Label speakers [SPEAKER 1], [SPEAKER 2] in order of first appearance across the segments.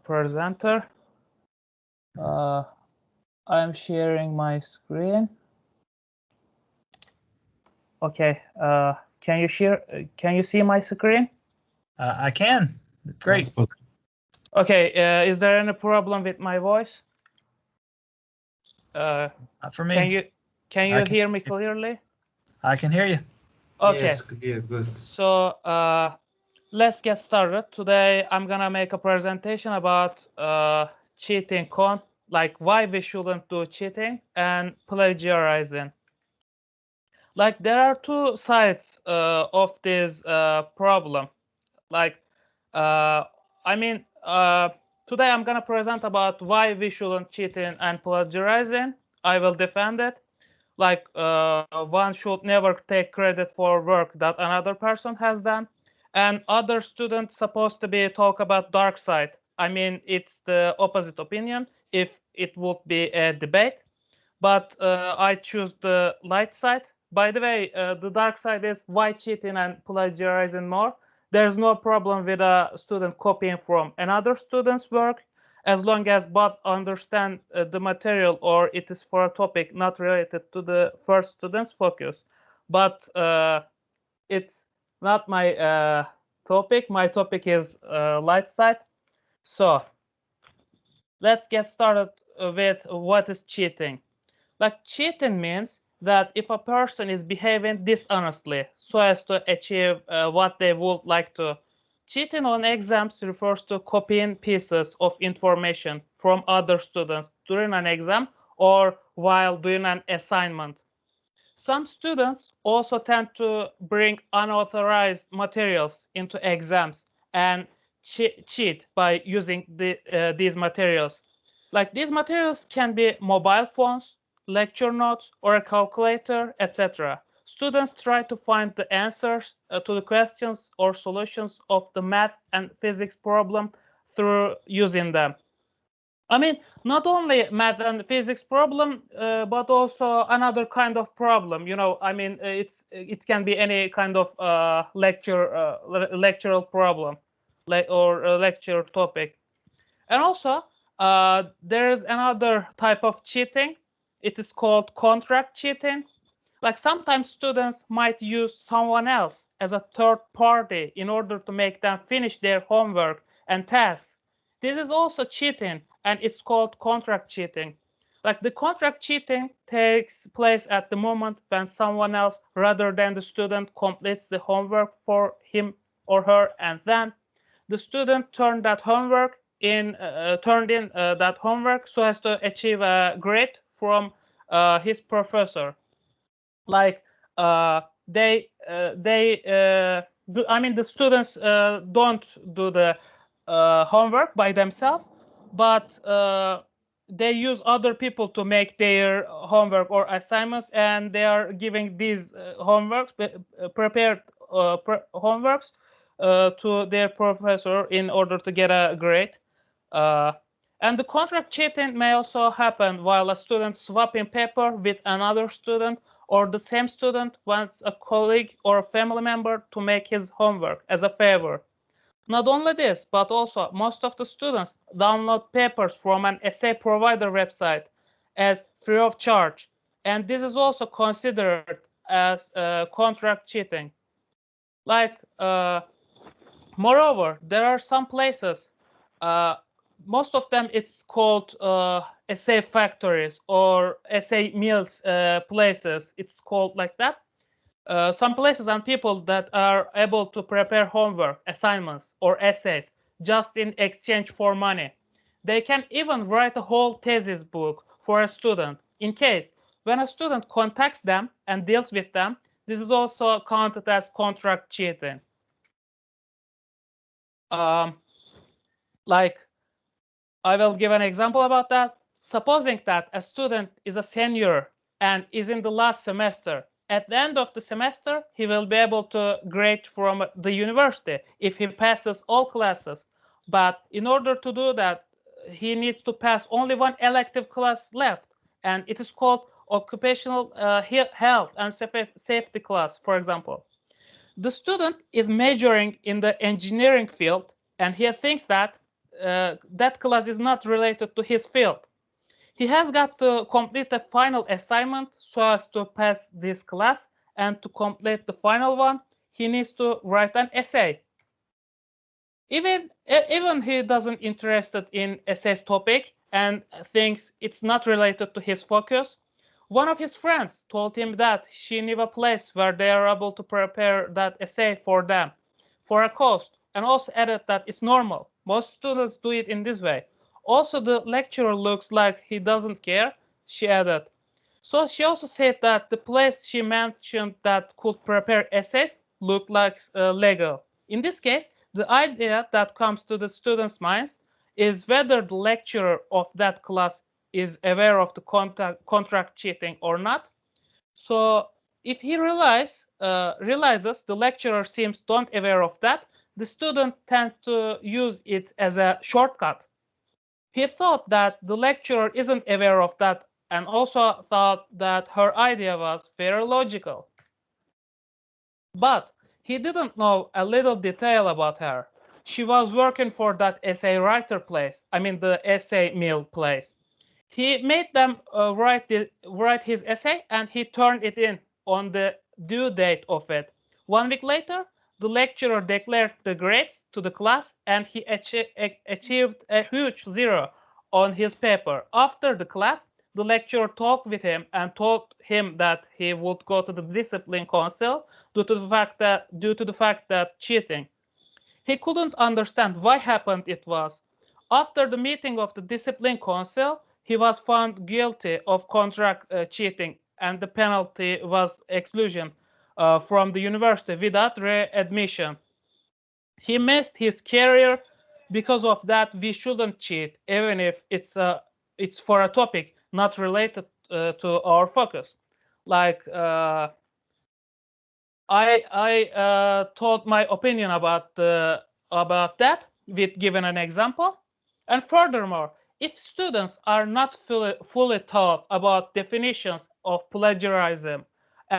[SPEAKER 1] presenter. I'm sharing my screen. Okay. Can you share? Can you see my screen?
[SPEAKER 2] I can. Great.
[SPEAKER 1] Okay. Is there any problem with my voice?
[SPEAKER 2] Not for me.
[SPEAKER 1] Can you hear me clearly?
[SPEAKER 2] I can hear you.
[SPEAKER 1] Okay.
[SPEAKER 3] Yes, yeah, good.
[SPEAKER 1] So let's get started. Today I'm gonna make a presentation about cheating, like why we shouldn't do cheating and plagiarizing. Like there are two sides of this problem. Like today I'm gonna present about why we shouldn't cheating and plagiarizing. I will defend it. Like one should never take credit for work that another person has done, and other students supposed to be talk about dark side. I mean, it's the opposite opinion if it would be a debate, but I choose the light side. By the way, the dark side is why cheating and plagiarizing more. There's no problem with a student copying from another student's work as long as both understand the material or it is for a topic not related to the first student's focus. But it's not my topic. My topic is light side. So let's get started with what is cheating. Like cheating means that if a person is behaving dishonestly so as to achieve what they would like to. Cheating on exams refers to copying pieces of information from other students during an exam or while doing an assignment. Some students also tend to bring unauthorized materials into exams and cheat by using these materials. Like these materials can be mobile phones, lecture notes, or a calculator, etc. Students try to find the answers to the questions or solutions of the math and physics problem through using them. I mean, not only math and physics problem, but also another kind of problem. You know, I mean, it can be any kind of lectural problem, or a lecture topic. And also, there is another type of cheating. It is called contract cheating. Like sometimes students might use someone else as a third party in order to make them finish their homework and tasks. This is also cheating, and it's called contract cheating. Like the contract cheating takes place at the moment when someone else rather than the student completes the homework for him or her, and then the student turned in that homework so as to achieve a grade from his professor. Like the students don't do the homework by themselves, but they use other people to make their homework or assignments, and they are giving these prepared homeworks to their professor in order to get a grade. And the contract cheating may also happen while a student swapping paper with another student, or the same student wants a colleague or a family member to make his homework as a favor. Not only this, but also most of the students download papers from an essay provider website as free of charge. And this is also considered as contract cheating. Like, moreover, there are some places, most of them it's called essay factories or essay mills places. It's called like that. Some places and people that are able to prepare homework, assignments, or essays just in exchange for money. They can even write a whole thesis book for a student in case when a student contacts them and deals with them. This is also counted as contract cheating. Like, I will give an example about that. Supposing that a student is a senior and is in the last semester, at the end of the semester, he will be able to grade from the university if he passes all classes. But in order to do that, he needs to pass only one elective class left, and it is called occupational health and safety class, for example. The student is majoring in the engineering field, and he thinks that that class is not related to his field. He has got to complete a final assignment so as to pass this class, and to complete the final one, he needs to write an essay. Even he doesn't interested in essay's topic and thinks it's not related to his focus. One of his friends told him that she knew a place where they are able to prepare that essay for them for a cost, and also added that it's normal. Most students do it in this way. Also, the lecturer looks like he doesn't care, she added. So she also said that the place she mentioned that could prepare essays looked like legal. In this case, the idea that comes to the students' minds is whether the lecturer of that class is aware of the contract cheating or not. So if he realizes the lecturer seems not aware of that, the student tends to use it as a shortcut. He thought that the lecturer isn't aware of that, and also thought that her idea was very logical. But he didn't know a little detail about her. She was working for that essay writer place, the essay mill place. He made them write his essay, and he turned it in on the due date of it. 1 week later, the lecturer declared the grades to the class, and he achieved a huge 0 on his paper. After the class, the lecturer talked with him and told him that he would go to the discipline council due to the fact that cheating. He couldn't understand why happened it was. After the meeting of the discipline council, he was found guilty of contract cheating, and the penalty was exclusion from the university without readmission. He missed his career because of that. We shouldn't cheat, even if it's for a topic not related to our focus. Like I told my opinion about that with given an example. And furthermore, if students are not fully taught about definitions of plagiarism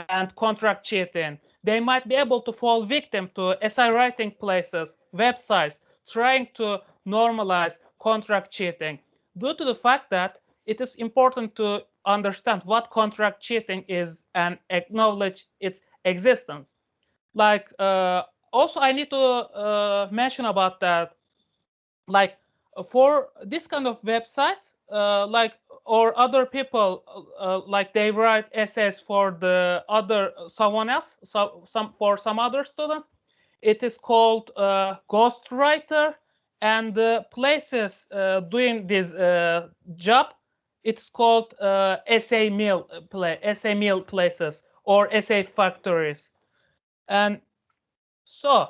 [SPEAKER 1] and contract cheating, they might be able to fall victim to essay writing places, websites, trying to normalize contract cheating, due to the fact that it is important to understand what contract cheating is and acknowledge its existence. Like also I need to mention about that, like for this kind of websites, like or other people, like they write essays for the other someone else, for some other students, it is called ghostwriter, and the places doing this job, it's called essay mill places or essay factories. And so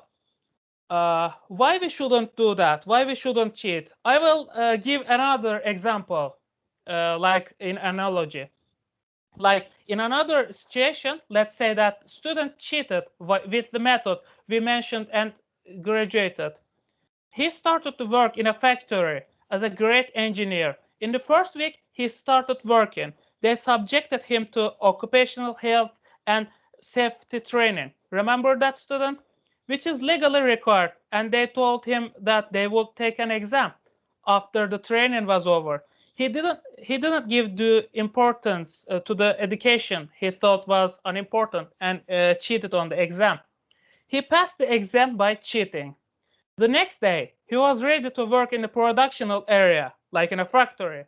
[SPEAKER 1] why we shouldn't do that, why we shouldn't cheat, I will give another example, like in analogy. Like in another situation, let's say that student cheated with the method we mentioned and graduated. He started to work in a factory as a great engineer. In the first week, he started working. They subjected him to occupational health and safety training. Remember that, student? Which is legally required. And they told him that they would take an exam after the training was over. He didn't give the importance to the education he thought was unimportant, and cheated on the exam. He passed the exam by cheating. The next day, he was ready to work in the productional area, like in a factory.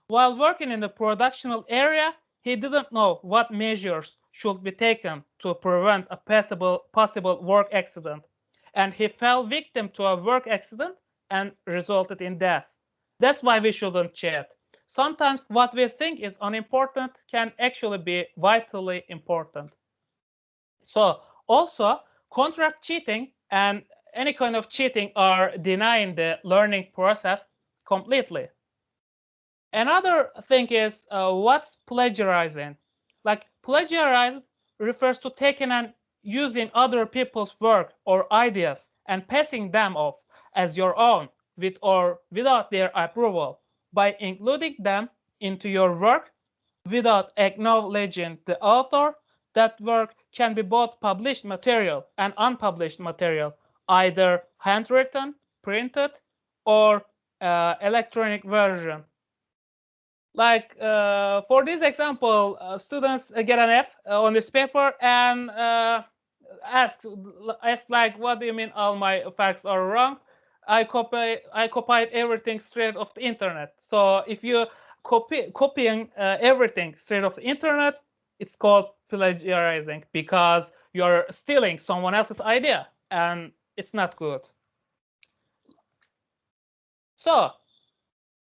[SPEAKER 1] While working in the productional area, he didn't know what measures should be taken to prevent a possible work accident, and he fell victim to a work accident and resulted in death. That's why we shouldn't cheat. Sometimes what we think is unimportant can actually be vitally important. So also, contract cheating and any kind of cheating are denying the learning process completely. Another thing is, what's plagiarizing? Like plagiarism refers to taking and using other people's work or ideas and passing them off as your own with or without their approval, by including them into your work without acknowledging the author. That work can be both published material and unpublished material, either handwritten, printed, or electronic version. Like for this example, students get an F on this paper and ask like, what do you mean all my facts are wrong? I copied everything straight off the internet. So if you copying everything straight off the internet, it's called plagiarizing, because you're stealing someone else's idea, and it's not good. So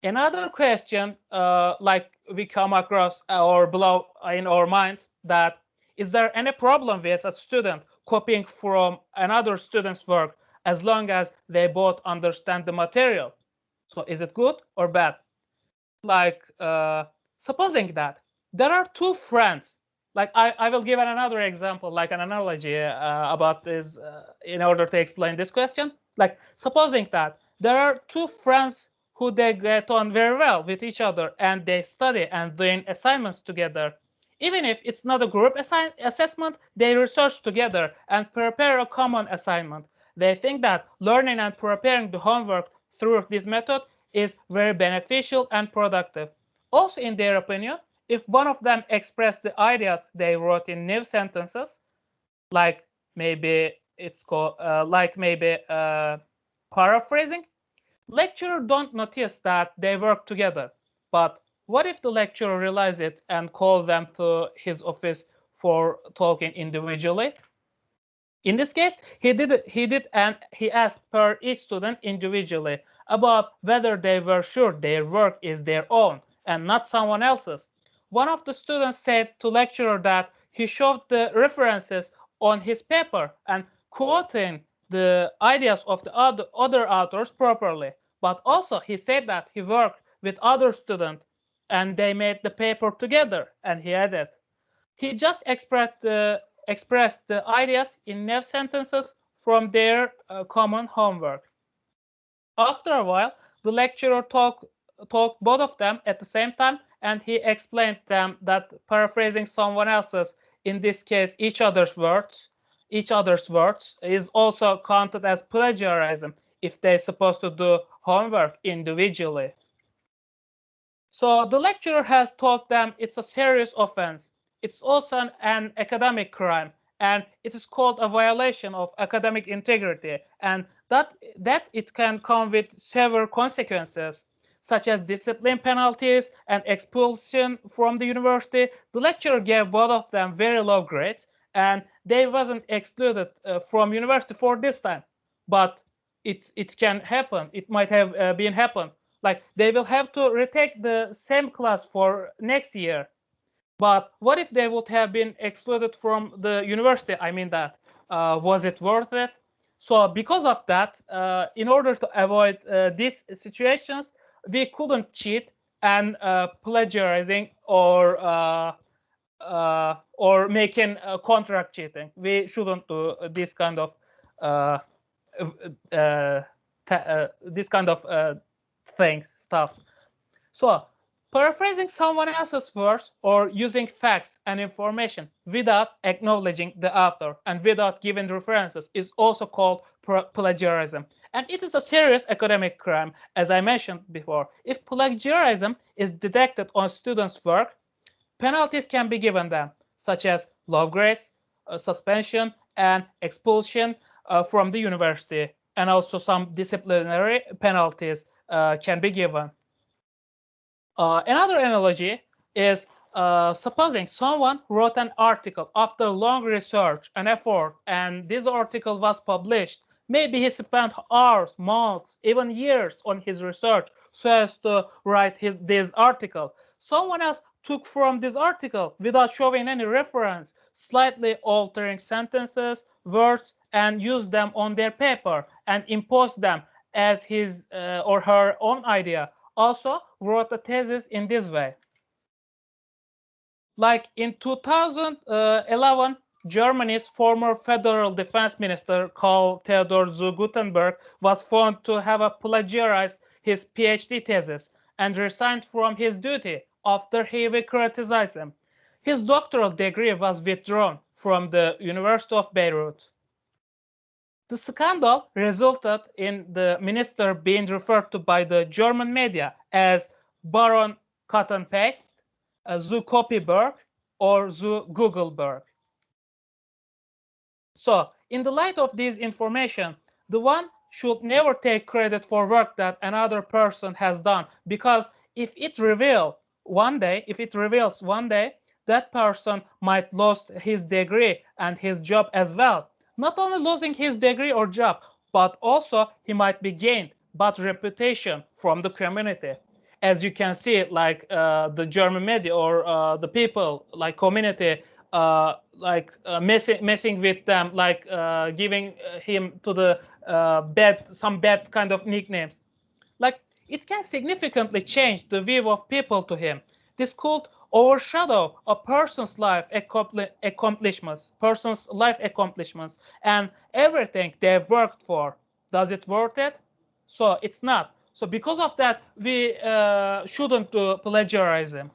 [SPEAKER 1] another question, like we come across or below in our minds, that is there any problem with a student copying from another student's work as long as they both understand the material? So is it good or bad? Like supposing that there are two friends, like I will give another example, like an analogy about this in order to explain this question. Like supposing that there are two friends who they get on very well with each other, and they study and doing assignments together. Even if it's not a group assessment, they research together and prepare a common assignment. They think that learning and preparing the homework through this method is very beneficial and productive. Also, in their opinion, if one of them expressed the ideas they wrote in new sentences, like maybe it's called paraphrasing, lecturer don't notice that they work together. But what if the lecturer realizes it and call them to his office for talking individually? In this case, he did, and he asked per each student individually about whether they were sure their work is their own and not someone else's. One of the students said to lecturer that he showed the references on his paper and quoting the ideas of the other authors properly. But also he said that he worked with other students and they made the paper together, and he added, he just expressed the ideas in new sentences from their common homework. After a while, the lecturer talked both of them at the same time, and he explained them that paraphrasing someone else's, in this case each other's words, is also counted as plagiarism if they're supposed to do homework individually. So the lecturer has told them it's a serious offense. It's also an academic crime, and it is called a violation of academic integrity, and that it can come with severe consequences, such as discipline penalties and expulsion from the university. The lecturer gave both of them very low grades, and they wasn't excluded from university for this time. But it can happen. It might have been happened. Like they will have to retake the same class for next year. But what if they would have been excluded from the university? I mean that, was it worth it? So because of that, in order to avoid these situations, we couldn't cheat and plagiarizing or making contract cheating. We shouldn't do this kind of stuff. So paraphrasing someone else's words or using facts and information without acknowledging the author and without giving references is also called plagiarism. And it is a serious academic crime, as I mentioned before. If plagiarism is detected on students' work, penalties can be given them, such as low grades, suspension, and expulsion from the university, and also some disciplinary penalties can be given. Another analogy is supposing someone wrote an article after long research and effort, and this article was published. Maybe he spent hours, months, even years on his research so as to write this article. Someone else took from this article without showing any reference, slightly altering sentences, words, and used them on their paper and imposed them as his or her own idea. Also wrote a thesis in this way. Like in 2011, Germany's former federal defense minister called Theodor zu Guttenberg was found to have plagiarized his PhD thesis and resigned from his duty after heavy criticism. His doctoral degree was withdrawn from the University of Beirut. The scandal resulted in the minister being referred to by the German media as Baron Cut and Paste, zu Copyberg, or zu Googleberg. So, in the light of this information, the one should never take credit for work that another person has done, because if it reveals one day, that person might lose his degree and his job as well. Not only losing his degree or job, but also he might be gained bad reputation from the community. As you can see, like the German media or the people, like community, messing with them, like giving him to the some bad kind of nicknames. Like, it can significantly change the view of people to him. This could overshadow a person's life accomplishments, and everything they've worked for. Does it worth it? So it's not. So because of that, we shouldn't do plagiarism.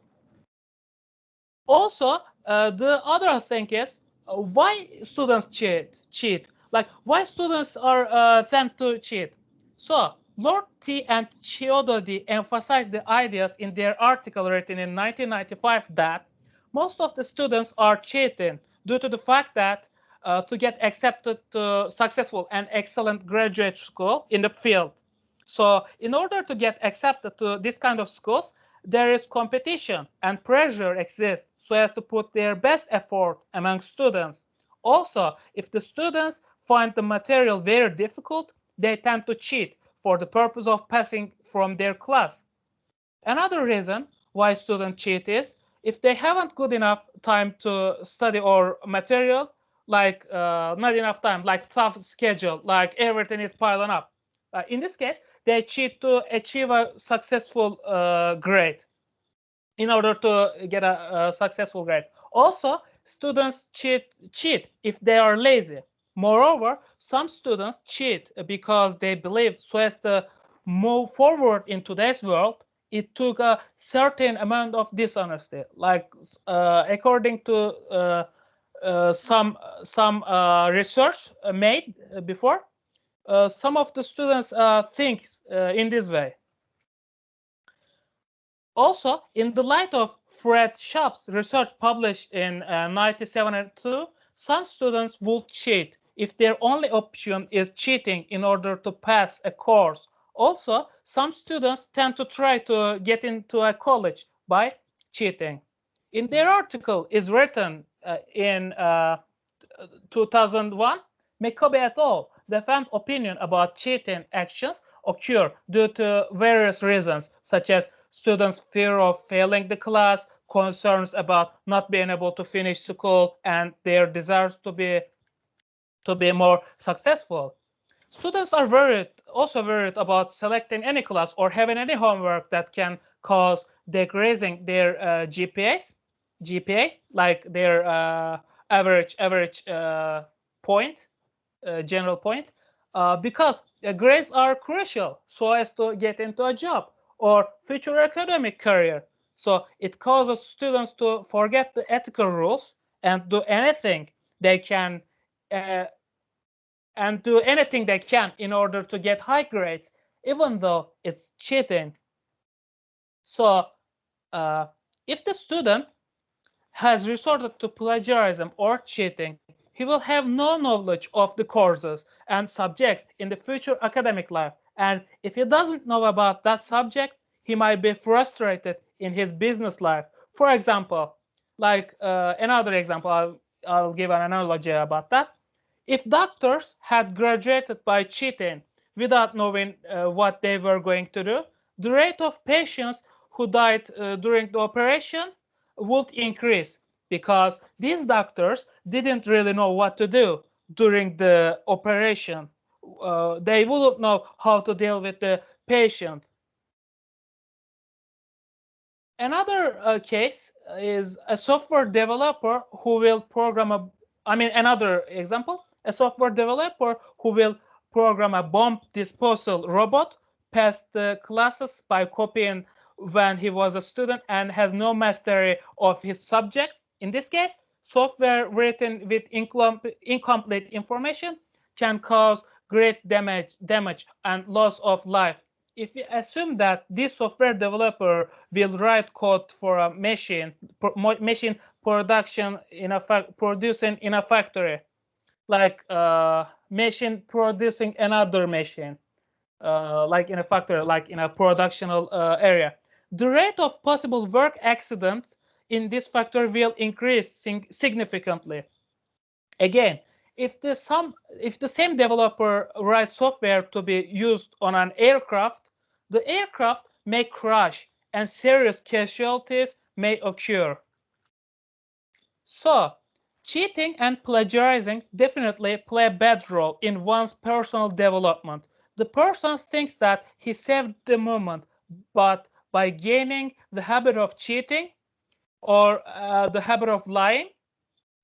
[SPEAKER 1] Also, the other thing is why students cheat. Like, why students are tend to cheat. So Lord T and Chiododi emphasized the ideas in their article written in 1995 that most of the students are cheating due to the fact that to get accepted to successful and excellent graduate school in the field. So in order to get accepted to this kind of schools, there is competition and pressure exists so as to put their best effort among students. Also, if the students find the material very difficult, they tend to cheat for the purpose of passing from their class. Another reason why students cheat is if they haven't good enough time to study or material, like not enough time, like tough schedule, like everything is piling up. In this case, they cheat to achieve a successful grade in order to get a successful grade. Also, students cheat if they are lazy. Moreover, some students cheat because they believe so as to move forward in today's world, it took a certain amount of dishonesty. Like according to some research made before, some of the students think in this way. Also, in the light of Fred Schaap's research published in 1972, some students would cheat if their only option is cheating in order to pass a course. Also, some students tend to try to get into a college by cheating. In their article is written in 2001, McCoby et al. Defend opinion about cheating actions occur due to various reasons, such as students' fear of failing the class, concerns about not being able to finish school, and their desires to be more successful. Students are also worried about selecting any class or having any homework that can cause decreasing their GPA, like their average point, general point, because grades are crucial so as to get into a job or future academic career. So it causes students to forget the ethical rules and do anything they can in order to get high grades, even though it's cheating. So if the student has resorted to plagiarism or cheating, he will have no knowledge of the courses and subjects in the future academic life. And if he doesn't know about that subject, he might be frustrated in his business life. For example, like another example, I'll give an analogy about that. If doctors had graduated by cheating without knowing what they were going to do, the rate of patients who died during the operation would increase because these doctors didn't really know what to do during the operation. They wouldn't know how to deal with the patient. Another case is a software developer who will program another example, a software developer who will program a bomb disposal robot, passed the classes by copying when he was a student and has no mastery of his subject. In this case, software written with incomplete information can cause great damage and loss of life. If we assume that this software developer will write code for a machine production producing in a factory, like machine producing another machine, like in a factory, like in a productional area, the rate of possible work accidents in this factory will increase significantly. Again, if the same developer writes software to be used on an aircraft, the aircraft may crash and serious casualties may occur. So, cheating and plagiarizing definitely play a bad role in one's personal development. The person thinks that he saved the moment, but by gaining the habit of cheating or the habit of lying,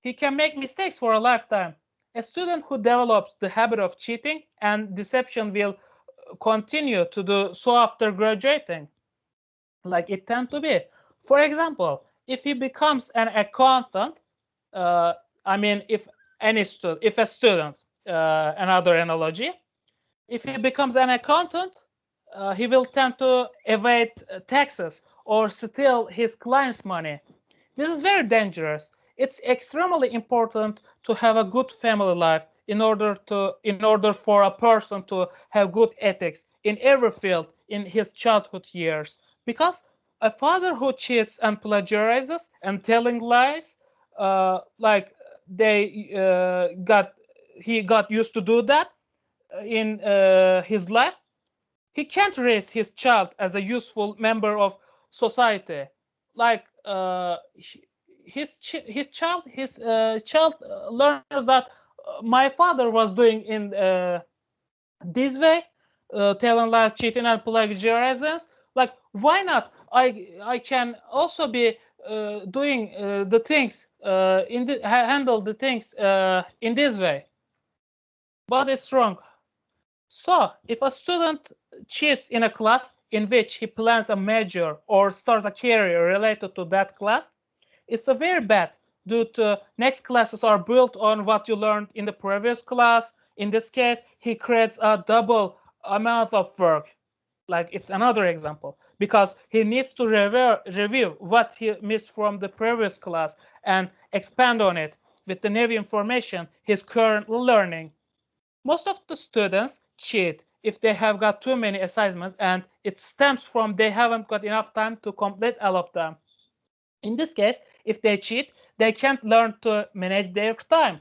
[SPEAKER 1] he can make mistakes for a lifetime. A student who develops the habit of cheating and deception will continue to do so after graduating, like it tends to be. For example, if he becomes an accountant, I mean, if a student, another analogy, if he becomes an accountant, he will tend to evade taxes or steal his client's money. This is very dangerous. It's extremely important to have a good family life in order for a person to have good ethics in every field in his childhood years. Because a father who cheats and plagiarizes and telling lies, like he got used to do that in his life, he can't raise his child as a useful member of society. Like his child learns that my father was doing in this way, telling lies, cheating, and plagiarizing. Like, why not? I can also be doing the things handle the things in this way. But it's wrong. So, if a student cheats in a class in which he plans a major or starts a career related to that class, it's a very bad, due to next classes are built on what you learned in the previous class. In this case, he creates a double amount of work. Like, it's another example, because he needs to review what he missed from the previous class and expand on it with the new information he's currently learning. Most of the students cheat if they have got too many assignments, and it stems from they haven't got enough time to complete all of them. In this case, if they cheat, they can't learn to manage their time.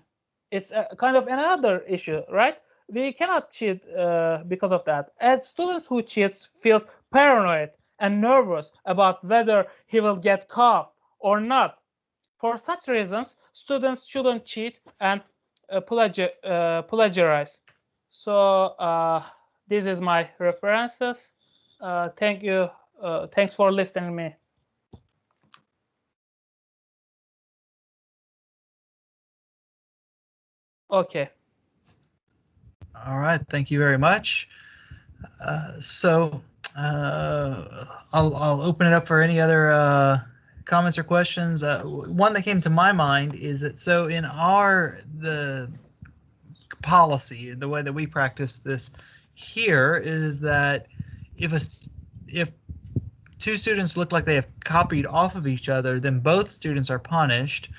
[SPEAKER 1] It's a kind of another issue, right? We cannot cheat because of that. As students who cheats feels paranoid and nervous about whether he will get caught or not. For such reasons, students shouldn't cheat and plagiarize. So this is my references. Thank you. Thanks for listening to me. Okay.
[SPEAKER 2] All right. Thank you very much. I'll open it up for any other comments or questions. One that came to my mind is that in the policy, the way that we practice this here is that if two students look like they have copied off of each other, then both students are punished.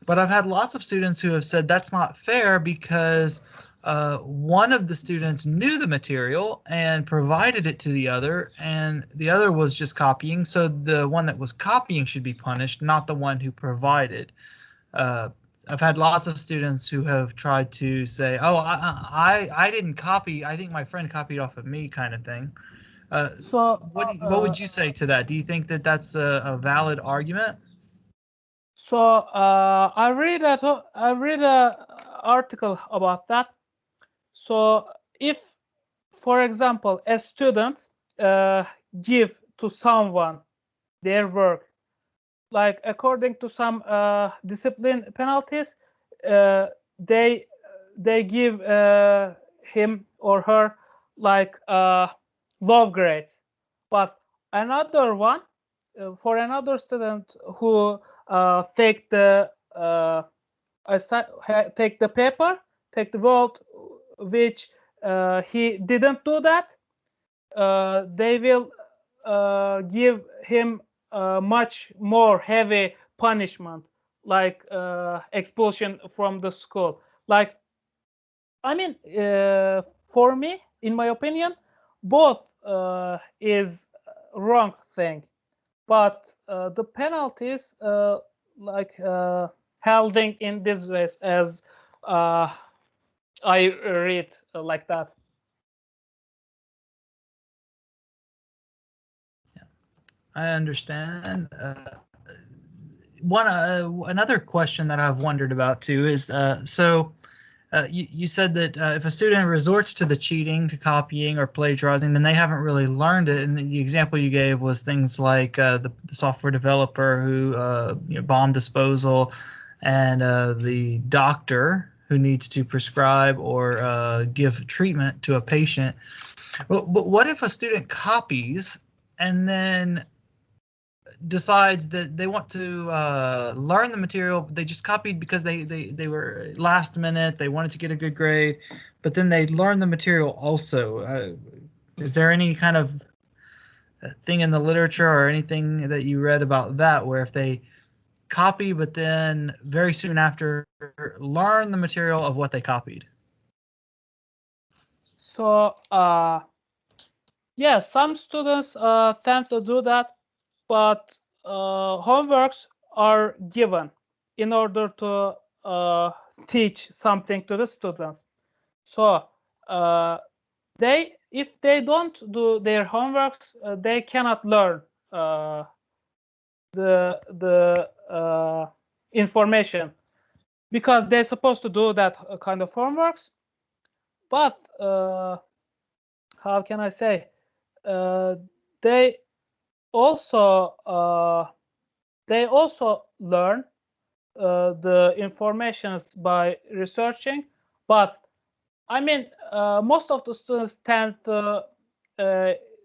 [SPEAKER 2] But I've had lots of students who have said that's not fair because one of the students knew the material and provided it to the other, and the other was just copying. So the one that was copying should be punished, not the one who provided. I've had lots of students who have tried to say, "Oh, I didn't copy. I think my friend copied off of me," kind of thing. What would you say to that? Do you think that that's a valid argument?
[SPEAKER 1] So I read an article about that. So if, for example, a student give to someone their work, like according to some discipline penalties, they give him or her like low grades. But another one, for another student who take the paper, take the which he didn't do that, they will give him much more heavy punishment, like expulsion from the school. Like, I mean, for me, in my opinion, both is wrong thing, but the penalties like holding in this way as I read like that.
[SPEAKER 2] I understand. Another question that I've wondered about too is you said that if a student resorts to the cheating, to copying or plagiarizing, then they haven't really learned it. And the example you gave was things like the software developer who bomb disposal, and the doctor who needs to prescribe or give treatment to a patient. But what if a student copies and then decides that they want to learn the material? They just copied because they were last minute, they wanted to get a good grade, but then they learn the material also. Is there any kind of thing in the literature or anything that you read about that, where if they copy but then very soon after learn the material of what they copied?
[SPEAKER 1] So yeah, some students tend to do that, but homeworks are given in order to teach something to the students. So if they don't do their homeworks, they cannot learn the information, because they're supposed to do that kind of homeworks. But how can I say? They also learn the informations by researching. But I mean, most of the students tend to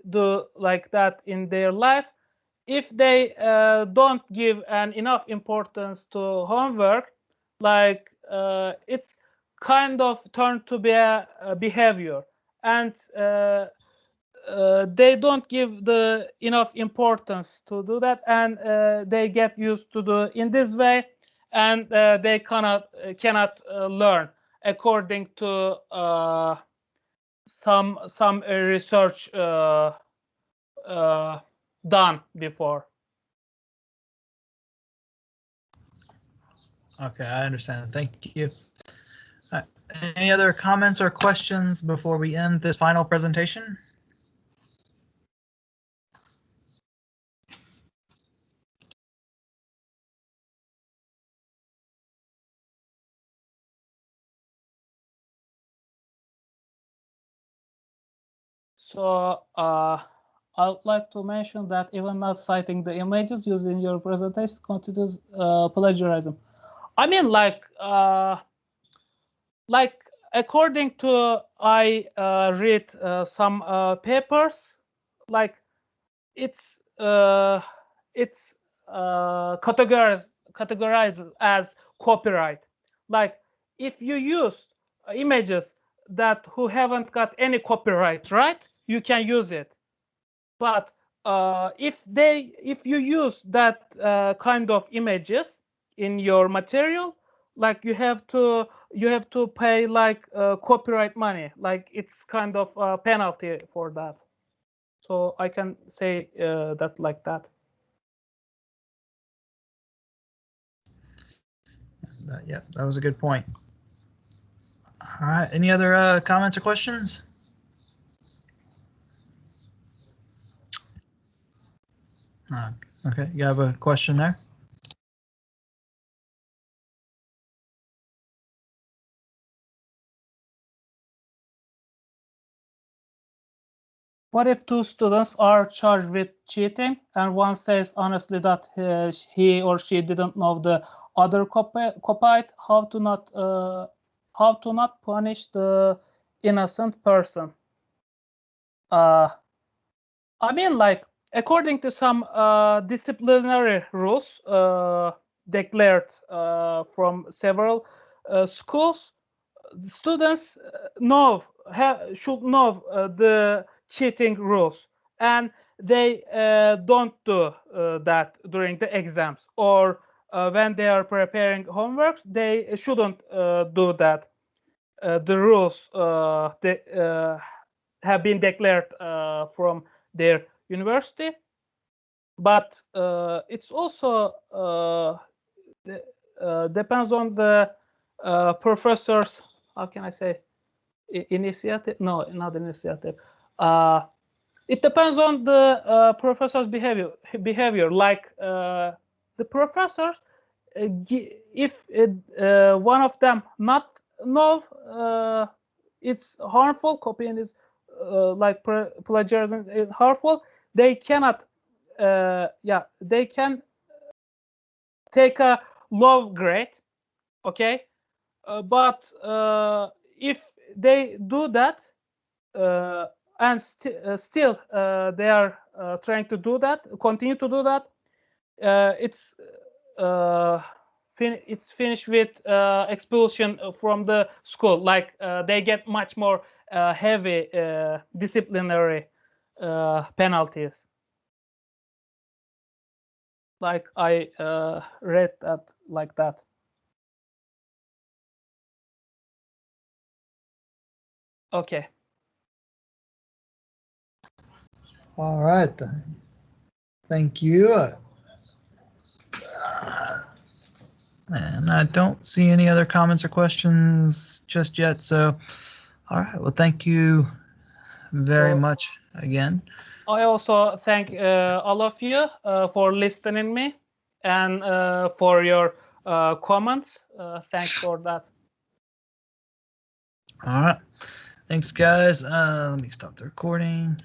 [SPEAKER 1] do like that in their life. If they don't give enough importance to homework, like it's kind of turned to be a behavior, and they don't give the enough importance to do that, and they get used to do in this way, and they cannot learn according to some research done before.
[SPEAKER 2] Okay, I understand. Thank you. Any other comments or questions before we end this final presentation?
[SPEAKER 1] So I'd like to mention that even not citing the images used in your presentation constitutes plagiarism. I mean, like according to I read some papers, like it's categorized as copyright. Like if you use images that who haven't got any copyright, right, you can use it. But if you use that kind of images in your material, like you have to pay like copyright money. Like it's kind of a penalty for that. So I can say that like that.
[SPEAKER 2] Yeah, that was a good point. All right. Any other comments or questions? Okay, you have a question there?
[SPEAKER 1] What if two students are charged with cheating and one says honestly that he or she didn't know the other copied? How to not punish the innocent person? I mean, like according to some disciplinary rules declared from several schools, students should know the cheating rules, and they don't do that during the exams, or when they are preparing homeworks, they shouldn't do that. The rules they, have been declared from their university, but it's also depends on the professors. How can I say? Initiative? No, not initiative. It depends on the professor's behavior. Like the professors, if one of them not know it's harmful, copying is like plagiarism is harmful, they cannot. They can take a low grade, okay, but if they do that and still they are trying to do that, continue to do that, it's finished with expulsion from the school. Like they get much more heavy disciplinary penalties. Like I read that like that. Okay.
[SPEAKER 2] All right then. Thank you. And I don't see any other comments or questions just yet. So, all right. Well, thank you very much again.
[SPEAKER 1] I also thank all of you for listening me and for your comments. Thanks for that.
[SPEAKER 2] All right. Thanks, guys. Let me stop the recording.